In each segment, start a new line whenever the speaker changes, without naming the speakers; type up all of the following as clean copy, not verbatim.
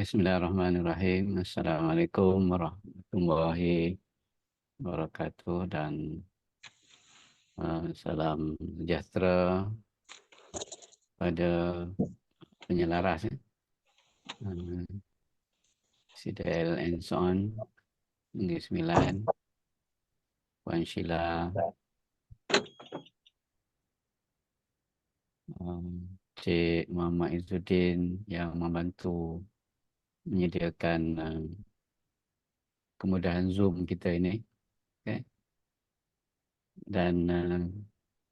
Bismillahirrahmanirrahim. Assalamualaikum warahmatullahi wabarakatuh dan salam sejahtera pada penyelaras CDL and so on, Negeri Sembilan, Puan Sheila, Cik Muhammad Izzuddin yang membantu menyediakan kemudahan Zoom kita ini. Okay. Dan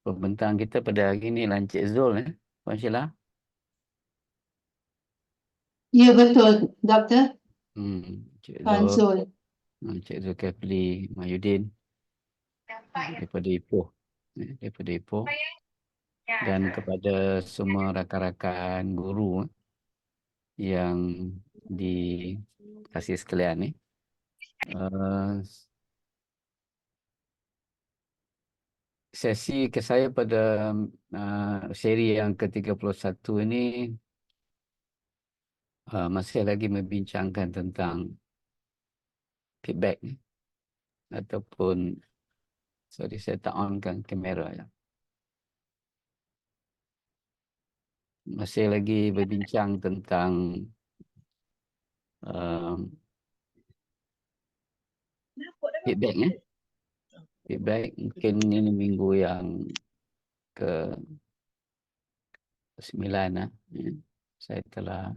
pembentang kita pada hari ini Encik Zul, Puan Sheila.
Ya, betul, Doktor.
Cik
Tuan
Zul,
Zul.
Cik Zulkifli Mahyudin daripada Ipoh. Daripada Ipoh. Dan kepada semua rakan-rakan guru yang dikasih sekalian ni. Sesi ke saya pada seri yang ke-31 ini masih lagi membincangkan tentang feedback ni. Ataupun, sorry saya tak onkan kamera ya. Masih lagi berbincang tentang feedback ya. Feedback mungkin ini minggu yang ke-9 ya. Saya telah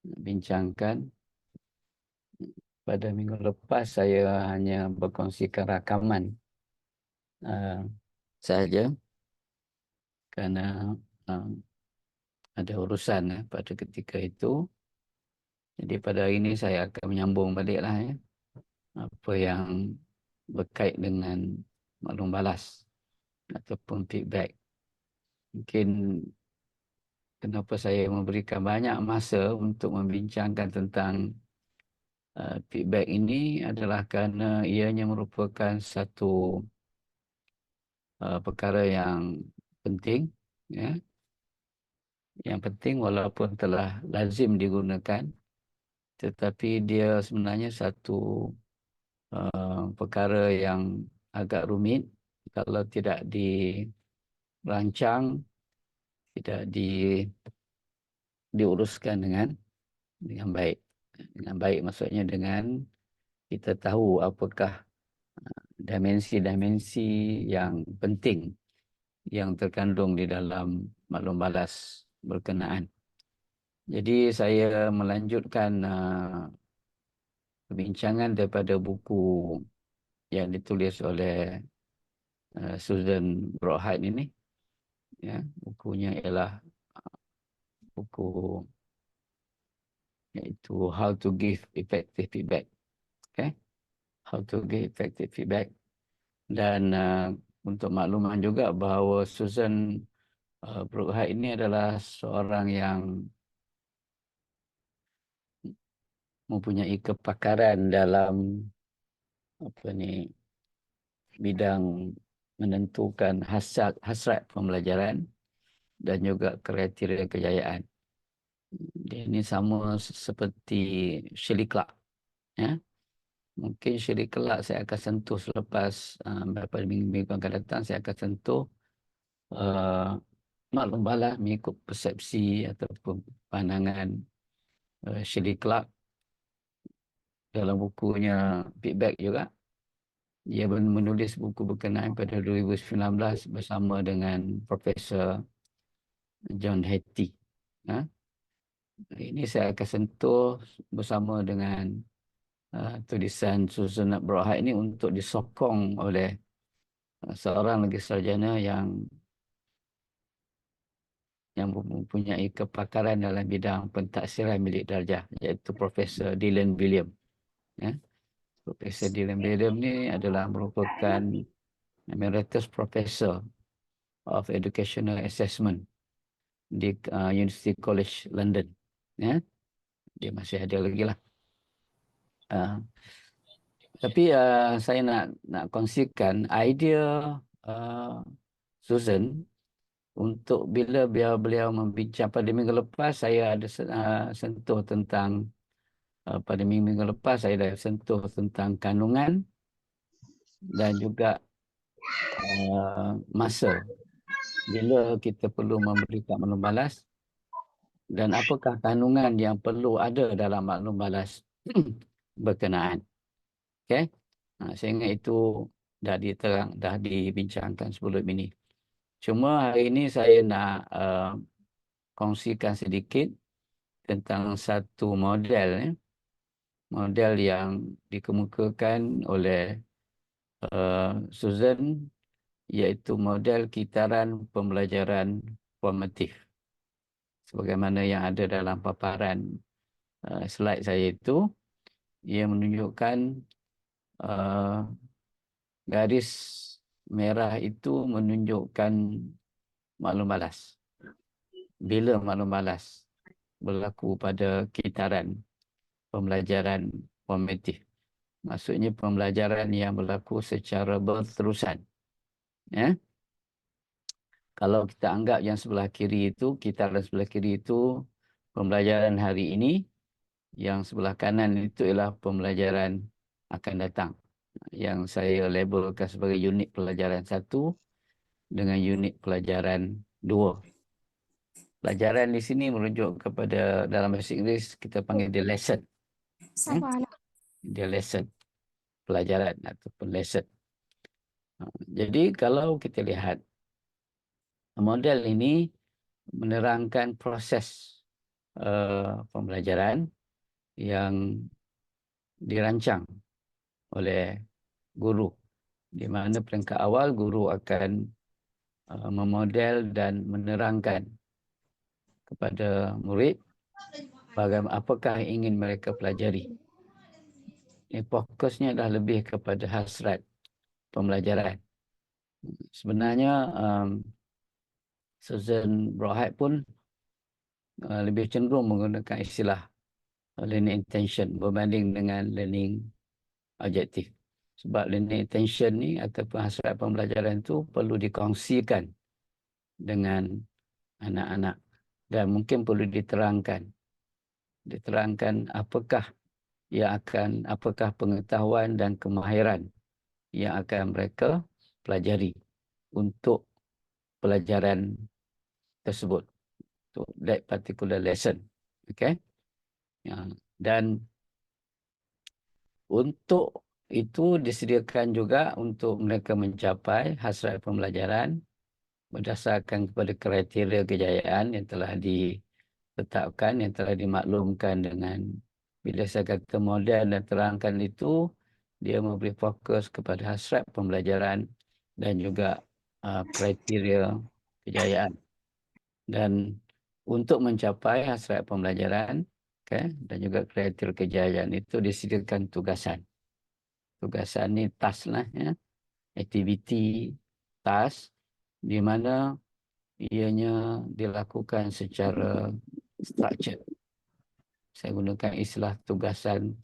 bincangkan. Pada minggu lepas saya hanya berkongsikan rakaman sahaja kerana ada urusan pada ketika itu. Jadi pada hari ini saya akan menyambung baliklah ya, apa yang berkait dengan maklum balas ataupun feedback. Mungkin kenapa saya memberikan banyak masa untuk membincangkan tentang feedback ini adalah kerana ianya merupakan satu perkara yang penting, ya. Yang penting walaupun telah lazim digunakan, tetapi dia sebenarnya satu perkara yang agak rumit kalau tidak dirancang, tidak diuruskan dengan baik. Dengan baik maksudnya dengan kita tahu apakah dimensi-dimensi yang penting yang terkandung di dalam maklum balas berkenaan. Jadi saya melanjutkan perbincangan daripada buku yang ditulis oleh Susan Broadhide ini. Ya, bukunya ialah buku iaitu How to Give Effective Feedback. Okay? How to Give Effective Feedback. Dan untuk makluman juga bahawa Susan Broadhide ini adalah seorang yang mempunyai kepakaran dalam bidang menentukan hasrat pembelajaran dan juga kriteria kejayaan. Dia ini sama seperti Shirley Clark. Ya. Mungkin Shirley Clark saya akan sentuh selepas beberapa minggu akan datang. Saya akan sentuh maklum balas mengikut persepsi ataupun pandangan Shirley Clark dalam bukunya Feedback juga. Dia menulis buku berkenaan pada 2019 bersama dengan Profesor John Hattie. Ha? Ini saya akan sentuh bersama dengan tulisan Susan Broadhide ini untuk disokong oleh seorang lagi sarjana yang mempunyai kepakaran dalam bidang pentaksiran bilik darjah, iaitu Profesor Dylan William. Ya. Profesor Dylan William ni adalah merupakan Emeritus Professor of Educational Assessment di University College London. Ya. Dia masih ada lagi lah. Tapi saya nak kongsikan idea Susan untuk bila beliau membincang pada minggu lepas, saya ada sentuh tentang pada minggu lepas saya dah sentuh tentang kandungan dan juga masa bila kita perlu memberikan maklum balas dan apakah kandungan yang perlu ada dalam maklum balas berkenaan. Okey. Saya ingat itu dah dibincangkan sebelum ini. Cuma hari ini saya nak kongsikan sedikit tentang satu model, model yang dikemukakan oleh Susan, iaitu model kitaran pembelajaran formatif. Sebagaimana yang ada dalam paparan slide saya itu, ia menunjukkan garis merah itu menunjukkan maklum balas. Bila maklum balas berlaku pada kitaran pembelajaran formatif. Maksudnya pembelajaran yang berlaku secara berterusan. Ya. Kalau kita anggap yang sebelah kiri itu, kitaran sebelah kiri itu pembelajaran hari ini, yang sebelah kanan itu ialah pembelajaran akan datang. Yang saya labelkan sebagai unit pelajaran 1 dengan unit pelajaran 2. Pelajaran di sini merujuk kepada dalam bahasa Inggeris kita panggil dia lesson. Dia lesson. Pelajaran ataupun lesson. Jadi kalau kita lihat model ini menerangkan proses pembelajaran yang dirancang oleh guru, di mana peringkat awal guru akan memodel dan menerangkan kepada murid bagaimana apakah yang ingin mereka pelajari. Fokusnya adalah lebih kepada hasrat pembelajaran. Sebenarnya Susan Broadhead pun lebih cenderung menggunakan istilah learning intention berbanding dengan learning objective. Sebab learning intention ni ataupun hasrat pembelajaran itu perlu dikongsikan dengan anak-anak dan mungkin perlu diterangkan apakah pengetahuan dan kemahiran yang akan mereka pelajari untuk pelajaran tersebut, untuk that particular lesson. Okay? Ya. Dan untuk itu disediakan juga untuk mereka mencapai hasrat pembelajaran berdasarkan kepada kriteria kejayaan yang telah ditetapkan, yang telah dimaklumkan dengan, bila saya kata model dan terangkan itu, dia memberi fokus kepada hasrat pembelajaran dan juga kriteria kejayaan. Dan untuk mencapai hasrat pembelajaran dan juga kriteria kejayaan itu disediakan tugasan. Tugasan ni task lah, ya. Aktiviti, task, di mana ianya dilakukan secara structured. Saya gunakan istilah tugasan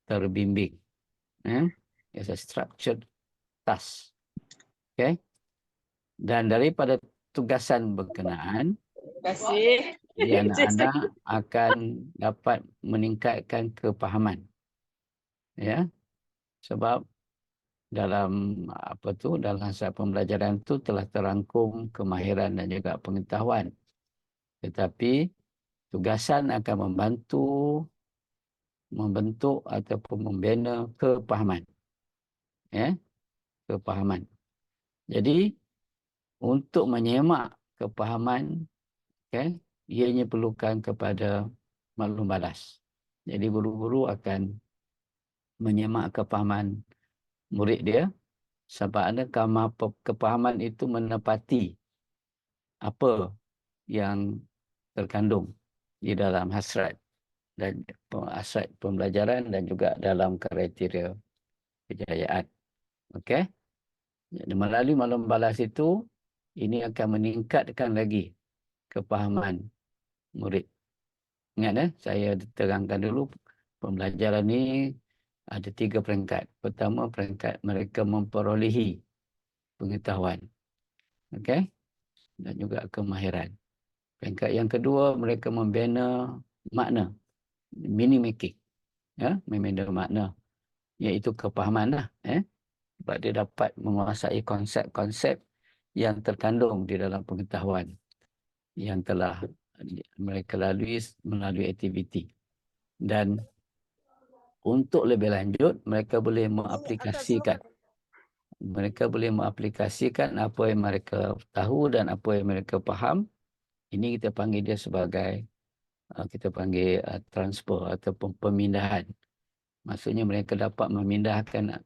terbimbing. It's a structured task. Okay? Dan daripada tugasan berkenaan, anak-anak akan dapat meningkatkan kepahaman. Ya. Sebab dalam dalam hasrat pembelajaran itu telah terangkum kemahiran dan juga pengetahuan. Tetapi tugasan akan membentuk ataupun membina kepahaman. Ya, kepahaman. Jadi untuk menyemak kepahaman, ianya perlukan kepada maklum balas. Jadi guru-guru akan menyemak kepahaman murid dia sampai ada kepahaman itu menepati apa yang terkandung di dalam hasrat dan hasrat pembelajaran dan juga dalam kriteria kejayaan. Okey. Jadi melalui maklum balas itu, ini akan meningkatkan lagi kepahaman murid. Ingat, saya terangkan dulu pembelajaran ini ada 3 peringkat. Pertama, peringkat mereka memperolehi pengetahuan. Okey. Dan juga kemahiran. Peringkat yang kedua, mereka membina makna, meaning making. ya, memiliki makna, iaitu kepahaman lah, sebab dia dapat menguasai konsep-konsep yang terkandung di dalam pengetahuan yang telah mereka lalui melalui aktiviti. Dan untuk lebih lanjut, mereka boleh mengaplikasikan apa yang mereka tahu dan apa yang mereka faham. Ini kita panggil dia sebagai transfer ataupun pemindahan. Maksudnya mereka dapat memindahkan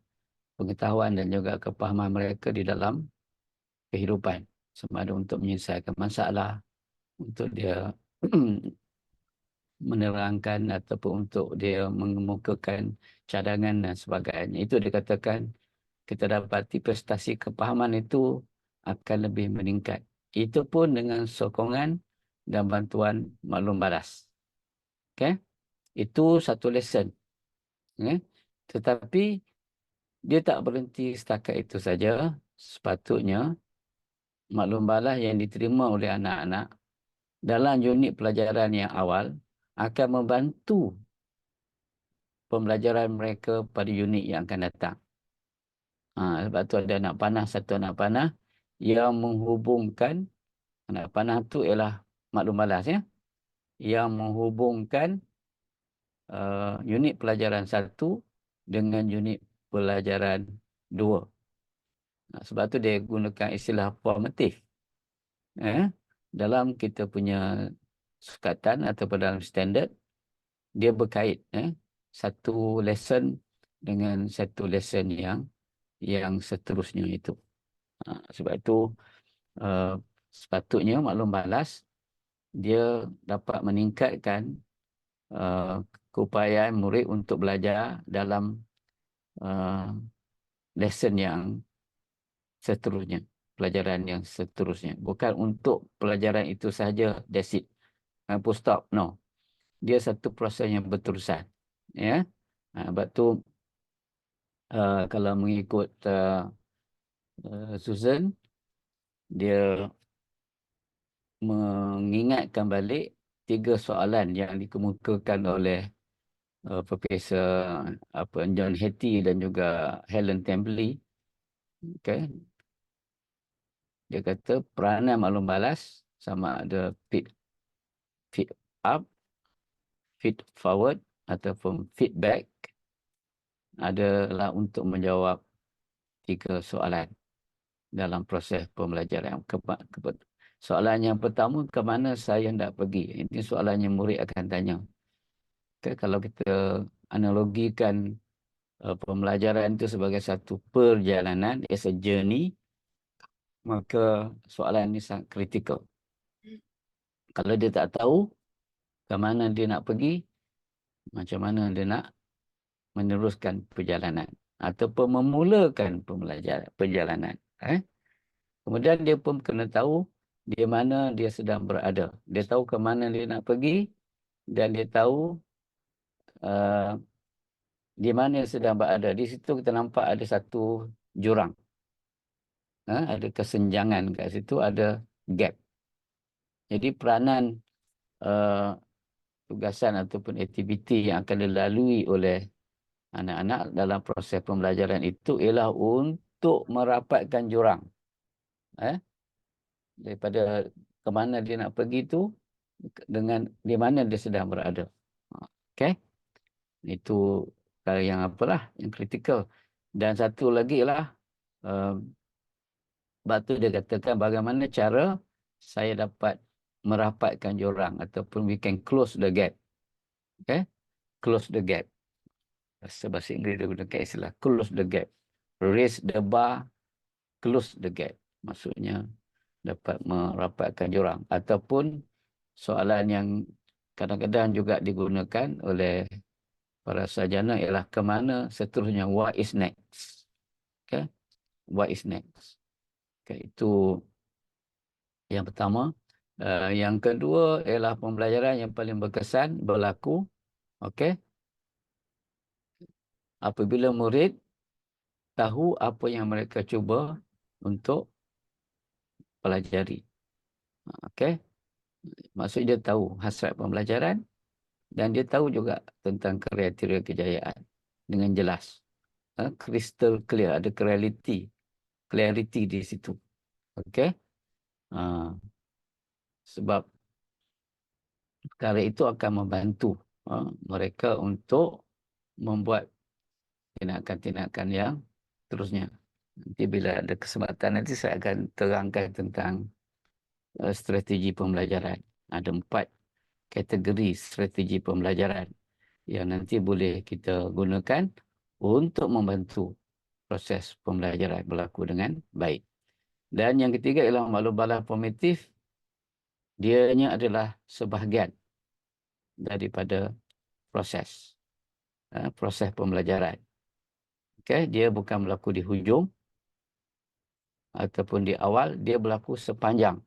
pengetahuan dan juga kepahaman mereka di dalam kehidupan. Sama ada untuk menyelesaikan masalah, untuk dia menerangkan ataupun untuk dia mengemukakan cadangan dan sebagainya. Itu dikatakan kita dapati prestasi kepahaman itu akan lebih meningkat. Itu pun dengan sokongan dan bantuan maklum balas. Okay? Itu satu lesson. Okay? Tetapi dia tak berhenti setakat itu saja. Sepatutnya maklum balas yang diterima oleh anak-anak dalam unit pelajaran yang awal akan membantu pembelajaran mereka pada unit yang akan datang. Sebab tu ada satu anak panah yang menghubungkan, anak panah tu ialah maklum balas, ya, yang menghubungkan unit pelajaran 1 dengan unit pelajaran 2. Sebab tu dia gunakan istilah formatif. Dalam kita punya sukatan ataupun dalam standard, dia berkait satu lesson dengan satu lesson yang seterusnya itu. Sebab itu sepatutnya maklum balas dia dapat meningkatkan keupayaan murid untuk belajar dalam lesson yang seterusnya, pelajaran yang seterusnya. Bukan untuk pelajaran itu sahaja, that's it. Full stop, no. Dia satu proses yang berterusan. Ya. Sebab tu kalau mengikut Susan, dia mengingatkan balik 3 soalan yang dikemukakan oleh Profesor John Hattie dan juga Helen Templey. Okay. Dia kata peranan maklum balas sama ada feed up, feed forward ataupun feedback adalah untuk menjawab 3 soalan dalam proses pembelajaran. Soalan yang pertama, ke mana saya hendak pergi? Ini soalan yang murid akan tanya. Okay, kalau kita analogikan pembelajaran itu sebagai satu perjalanan, as a journey, maka soalan ini sangat kritikal. Kalau dia tak tahu ke mana dia nak pergi, macam mana dia nak meneruskan perjalanan ataupun memulakan perjalanan. Kemudian dia pun kena tahu di mana dia sedang berada. Dia tahu ke mana dia nak pergi dan dia tahu di mana dia sedang berada. Di situ kita nampak ada satu jurang. Ada kesenjangan kat situ, ada gap. Jadi peranan tugasan ataupun aktiviti yang akan dilalui oleh anak-anak dalam proses pembelajaran itu ialah untuk merapatkan jurang. Daripada ke mana dia nak pergi tu dengan di mana dia sedang berada. Okey. Itu perkara yang apalah, yang kritikal. Dan satu lagi ialah sebab tu dia katakan bagaimana cara saya dapat merapatkan jurang ataupun we can close the gap. Okay? Close the gap. Bahasa Inggeris dia gunakan istilah close the gap. Raise the bar, close the gap. Maksudnya dapat merapatkan jurang. Ataupun soalan yang kadang-kadang juga digunakan oleh para sarjana ialah ke mana seterusnya, what is next. Okay? What is next. Okay, itu yang pertama. Yang kedua ialah pembelajaran yang paling berkesan berlaku apabila murid tahu apa yang mereka cuba untuk pelajari. Maksud dia tahu hasrat pembelajaran, Dan dia tahu juga tentang kriteria kejayaan dengan jelas. Crystal clear, ada clarity di situ. Okey? Ha, sebab perkara itu akan membantu mereka untuk membuat tindakan-tindakan yang terusnya. Nanti bila ada kesempatan nanti saya akan terangkan tentang strategi pembelajaran. Ada 4 kategori strategi pembelajaran yang nanti boleh kita gunakan untuk membantu proses pembelajaran berlaku dengan baik. Dan yang ketiga ialah maklum balas formatif. Dianya adalah sebahagian daripada proses pembelajaran. Okay? Dia bukan berlaku di hujung ataupun di awal, dia berlaku sepanjang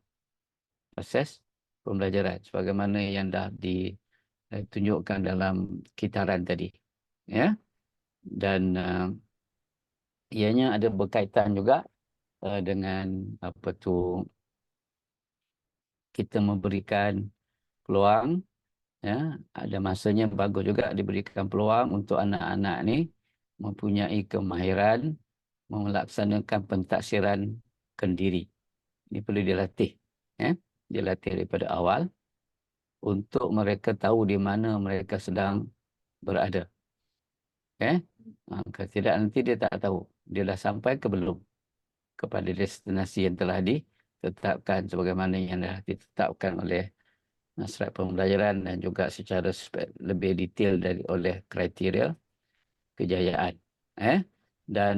proses pembelajaran sebagaimana yang dah ditunjukkan dalam kitaran tadi. Ya. Dan ianya ada berkaitan juga dengan apa tu, kita memberikan peluang, ya, ada masanya bagus juga diberikan peluang untuk anak-anak ni mempunyai kemahiran melaksanakan pentaksiran kendiri. Ini perlu dilatih, ya. Dilatih daripada awal untuk mereka tahu di mana mereka sedang berada. Okay? Kalau tidak nanti dia tak tahu dia dah sampai ke belum kepada destinasi yang telah ditetapkan sebagaimana yang dah ditetapkan oleh surat pembelajaran dan juga secara lebih detail oleh kriteria kejayaan. Dan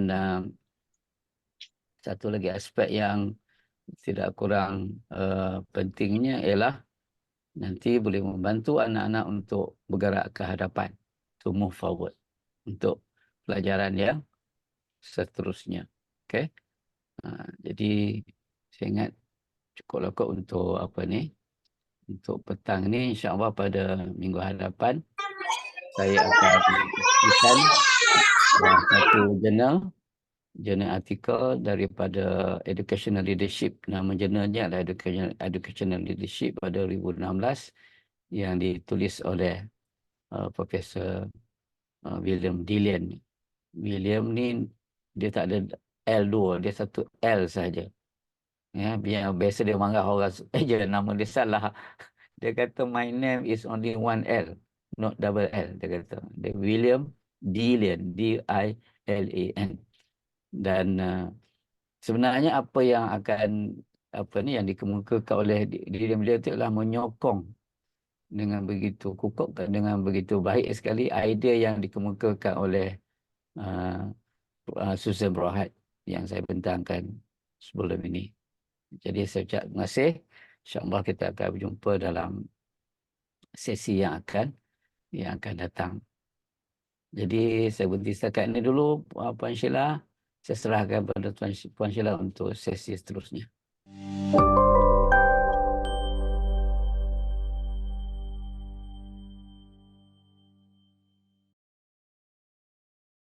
satu lagi aspek yang tidak kurang pentingnya ialah nanti boleh membantu anak-anak untuk bergerak ke hadapan, to move forward, untuk pelajaran yang seterusnya. Okay? Jadi saya ingat cukuplah kot untuk apa ni, untuk petang ni. InsyaAllah pada minggu hadapan saya akan kongsikan satu jurnal artikel daripada Educational Leadership. Nama jurnalnya adalah Educational Leadership pada 2016 yang ditulis oleh Profesor William Dillian. William ni dia tak ada L2, dia satu L saja. Ya, biasa dia marah orang je nama dia salah. Dia kata my name is only one L, not double L. Dia kata dia William Dillian, Dillan. Dan sebenarnya apa yang akan yang dikemukakan oleh Dillian itu adalah menyokong dengan begitu kukuh, dengan begitu baik sekali idea yang dikemukakan oleh Susan Brohad yang saya bentangkan sebelum ini. Jadi saya ucap terima kasih. InsyaAllah kita akan berjumpa dalam sesi yang akan datang. Jadi saya berhenti setakat ini dulu, Puan Sheila. Saya serahkan kepada Puan Sheila untuk sesi seterusnya.